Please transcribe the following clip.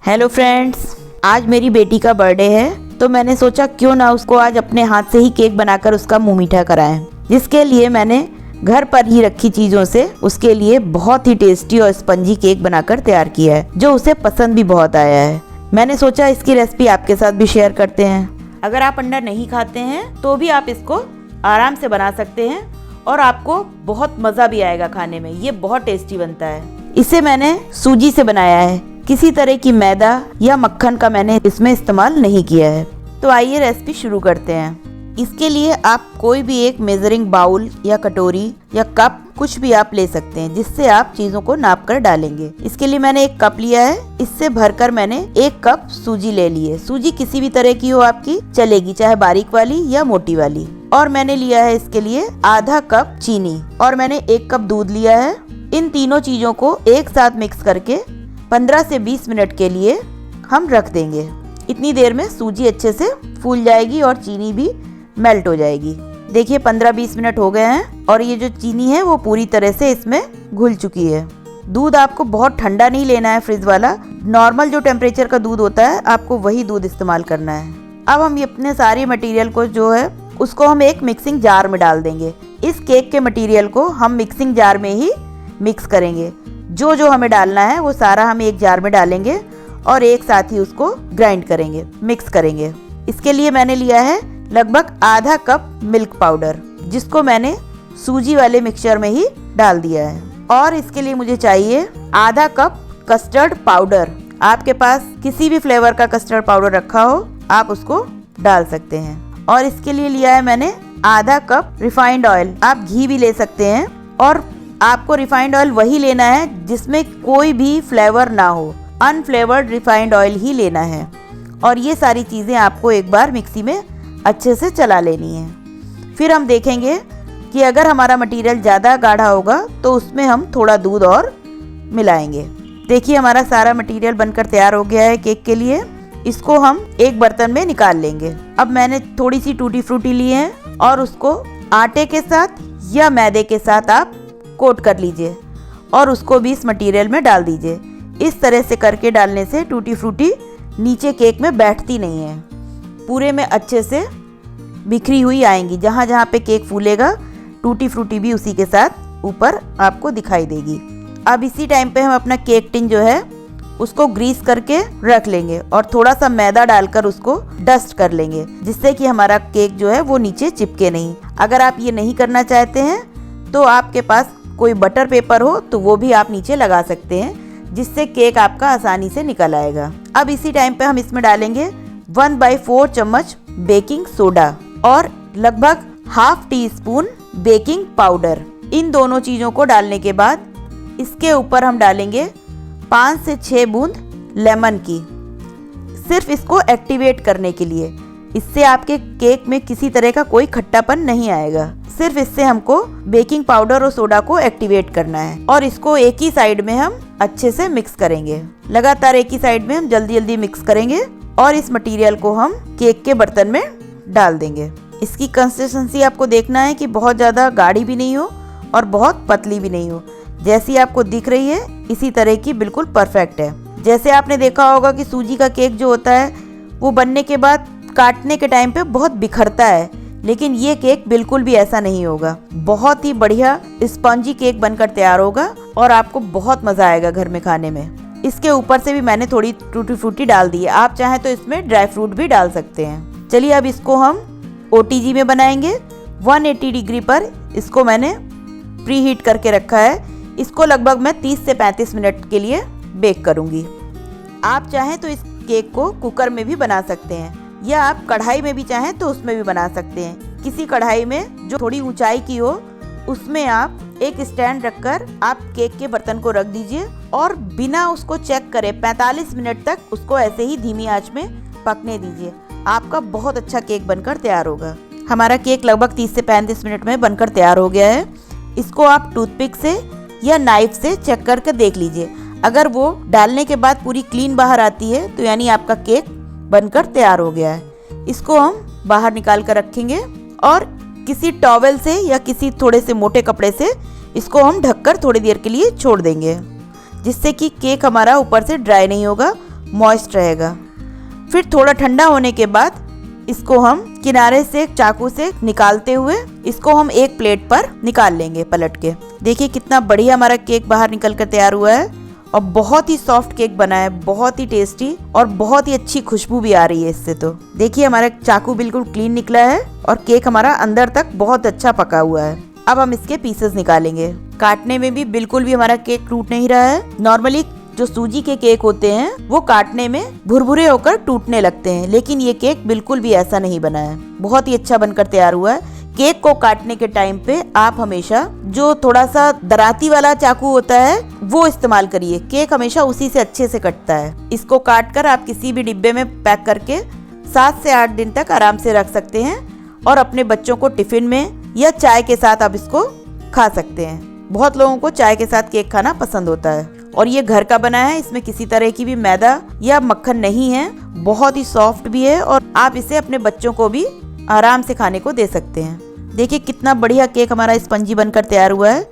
Hello friends, आज मेरी बेटी का बर्थडे है तो मैंने सोचा क्यों ना उसको आज अपने हाथ से ही केक बनाकर उसका मुंह मीठा कराएं। जिसके लिए मैंने घर पर ही रखी चीज़ों से उसके लिए बहुत ही टेस्टी और स्पंजी केक बनाकर तैयार किया है, जो उसे पसंद भी बहुत आया है। मैंने सोचा इसकी रेसिपी आपके साथ भी शेयर करते हैं। अगर आप अंडा नहीं खाते हैं तो भी आप इसको आराम से बना सकते हैं और आपको बहुत मज़ा भी आएगा खाने में। ये बहुत टेस्टी बनता है। इसे मैंने सूजी से बनाया है, किसी तरह की मैदा या मक्खन का मैंने इसमें इस्तेमाल नहीं किया है। तो आइए रेसिपी शुरू करते हैं। इसके लिए आप कोई भी एक मेजरिंग बाउल या कटोरी या कप कुछ भी आप ले सकते हैं, जिससे आप चीज़ों को नाप कर डालेंगे। इसके लिए मैंने एक कप लिया है, इससे भरकर मैंने 1 कप सूजी ले ली है। सूजी किसी भी तरह की हो आपकी चलेगी, चाहे बारीक वाली या मोटी वाली। और मैंने लिया है इसके लिए आधा कप चीनी और मैंने 1 कप दूध लिया है। इन तीनों चीज़ों को एक साथ मिक्स करके 15 से 20 मिनट के लिए हम रख देंगे। इतनी देर में सूजी अच्छे से फूल जाएगी और चीनी भी मेल्ट हो जाएगी। देखिए 15-20 मिनट हो गए हैं और ये जो चीनी है वो पूरी तरह से इसमें घुल चुकी है। दूध आपको बहुत ठंडा नहीं लेना है, फ्रिज वाला नॉर्मल जो टेम्परेचर का दूध होता है आपको वही दूध इस्तेमाल करना है। अब हम अपने सारे मटेरियल को जो है उसको हम एक मिक्सिंग जार में डाल देंगे। इस केक के मटेरियल को हम मिक्सिंग जार में ही मिक्स करेंगे। जो जो हमें डालना है वो सारा हम एक जार में डालेंगे और एक साथ ही उसको ग्राइंड करेंगे, मिक्स करेंगे। इसके लिए मैंने लिया है लगभग आधा कप मिल्क पाउडर, जिसको मैंने सूजी वाले मिक्सचर में ही डाल दिया है। और इसके लिए मुझे चाहिए आधा कप कस्टर्ड पाउडर। आपके पास किसी भी फ्लेवर का कस्टर्ड पाउडर रखा हो आप उसको डाल सकते हैं। और इसके लिए लिया है मैंने आधा कप रिफाइंड ऑयल। आप घी भी ले सकते हैं और आपको रिफाइंड ऑयल वही लेना है जिसमें कोई भी फ्लेवर ना हो, अनफ्लेवर्ड रिफाइंड ऑयल ही लेना है। और ये सारी चीज़ें आपको एक बार मिक्सी में अच्छे से चला लेनी है। फिर हम देखेंगे कि अगर हमारा मटेरियल ज़्यादा गाढ़ा होगा तो उसमें हम थोड़ा दूध और मिलाएंगे। देखिए हमारा सारा मटेरियल बनकर तैयार हो गया है केक के लिए। इसको हम एक बर्तन में निकाल लेंगे। अब मैंने थोड़ी सी टूटी फ्रूटी ली है और उसको आटे के साथ या मैदे के साथ आप कोट कर लीजिए और उसको भी इस मटेरियल में डाल दीजिए। इस तरह से करके डालने से टूटी फ्रूटी नीचे केक में बैठती नहीं है, पूरे में अच्छे से बिखरी हुई आएंगी। जहाँ जहाँ पे केक फूलेगा टूटी फ्रूटी भी उसी के साथ ऊपर आपको दिखाई देगी। अब इसी टाइम पे हम अपना केक टिन जो है उसको ग्रीस करके रख लेंगे और थोड़ा सा मैदा डालकर उसको डस्ट कर लेंगे, जिससे कि हमारा केक जो है वो नीचे चिपके नहीं। अगर आप ये नहीं करना चाहते हैं तो आपके पास कोई बटर पेपर हो तो वो भी आप नीचे लगा सकते हैं, जिससे केक आपका आसानी से निकल आएगा। अब इसी टाइम पे हम इसमें डालेंगे 1/4 चम्मच बेकिंग सोडा और लगभग ½ टीस्पून बेकिंग पाउडर। इन दोनों चीज़ों को डालने के बाद इसके ऊपर हम डालेंगे 5 से 6 बूंद लेमन की, सिर्फ इसको एक्टिवेट करने के लिए। इससे आपके केक में किसी तरह का कोई खट्टापन नहीं आएगा। सिर्फ इससे हमको बेकिंग पाउडर और सोडा को एक्टिवेट करना है और इसको एक ही साइड में हम अच्छे से मिक्स करेंगे। लगातार एक ही साइड में हम जल्दी जल्दी मिक्स करेंगे और इस मटेरियल को हम केक के बर्तन में डाल देंगे। इसकी कंसिस्टेंसी आपको देखना है कि बहुत ज़्यादा गाढ़ी भी नहीं हो और बहुत पतली भी नहीं हो। जैसी आपको दिख रही है इसी तरह की बिल्कुल परफेक्ट है। जैसे आपने देखा होगा कि सूजी का केक जो होता है वो बनने के बाद काटने के टाइम पे बहुत बिखरता है, लेकिन ये केक बिल्कुल भी ऐसा नहीं होगा। बहुत ही बढ़िया स्पंजी केक बनकर तैयार होगा और आपको बहुत मज़ा आएगा घर में खाने में। इसके ऊपर से भी मैंने थोड़ी टूटी फ्रूटी डाल दी है, आप चाहें तो इसमें ड्राई फ्रूट भी डाल सकते हैं। चलिए अब इसको हम OTG में बनाएंगे। 180 डिग्री पर इसको मैंने प्री हीट करके रखा है। इसको लगभग मैं 30 से 35 मिनट के लिए बेक करूँगी। आप चाहें तो इस केक को कुकर में भी बना सकते हैं या आप कढ़ाई में भी चाहें तो उसमें भी बना सकते हैं। किसी कढ़ाई में जो थोड़ी ऊंचाई की हो उसमें आप एक स्टैंड रखकर आप केक के बर्तन को रख दीजिए और बिना उसको चेक करे 45 मिनट तक उसको ऐसे ही धीमी आंच में पकने दीजिए। आपका बहुत अच्छा केक बनकर तैयार होगा। हमारा केक लगभग 30 से 35 मिनट में बनकर तैयार हो गया है। इसको आप टूथपिक से या नाइफ से चेक करके देख लीजिए। अगर वो डालने के बाद पूरी क्लीन बाहर आती है तो यानी आपका केक बनकर तैयार हो गया है। इसको हम बाहर निकाल कर रखेंगे और किसी टॉवेल से या किसी थोड़े से मोटे कपड़े से इसको हम ढककर थोड़ी देर के लिए छोड़ देंगे, जिससे कि केक हमारा ऊपर से ड्राई नहीं होगा मॉइस्ट रहेगा। फिर थोड़ा ठंडा होने के बाद इसको हम किनारे से चाकू से निकालते हुए इसको हम एक प्लेट पर निकाल लेंगे पलट के। देखिए कितना बढ़िया हमारा केक बाहर निकल कर तैयार हुआ है और बहुत ही सॉफ्ट केक बना है, बहुत ही टेस्टी और बहुत ही अच्छी खुशबू भी आ रही है इससे। तो देखिए हमारा चाकू बिल्कुल क्लीन निकला है और केक हमारा अंदर तक बहुत अच्छा पका हुआ है। अब हम इसके पीसेस निकालेंगे। काटने में भी बिल्कुल भी हमारा केक टूट नहीं रहा है। नॉर्मली जो सूजी के केक होते हैं वो काटने में भुरभुरे होकर टूटने लगते हैं, लेकिन ये केक बिल्कुल भी ऐसा नहीं बना है, बहुत ही अच्छा बनकर तैयार हुआ है। केक को काटने के टाइम पे आप हमेशा जो थोड़ा सा दराती वाला चाकू होता है वो इस्तेमाल करिए, केक हमेशा उसी से अच्छे से कटता है। इसको काट कर आप किसी भी डिब्बे में पैक करके 7 से 8 दिन तक आराम से रख सकते हैं और अपने बच्चों को टिफिन में या चाय के साथ आप इसको खा सकते हैं। बहुत लोगों को चाय के साथ केक खाना पसंद होता है और ये घर का बना है, इसमें किसी तरह की भी मैदा या मक्खन नहीं है, बहुत ही सॉफ्ट भी है और आप इसे अपने बच्चों को भी आराम से खाने को दे सकते हैं। देखिए कितना बढ़िया केक हमारा स्पंजी बनकर तैयार हुआ है।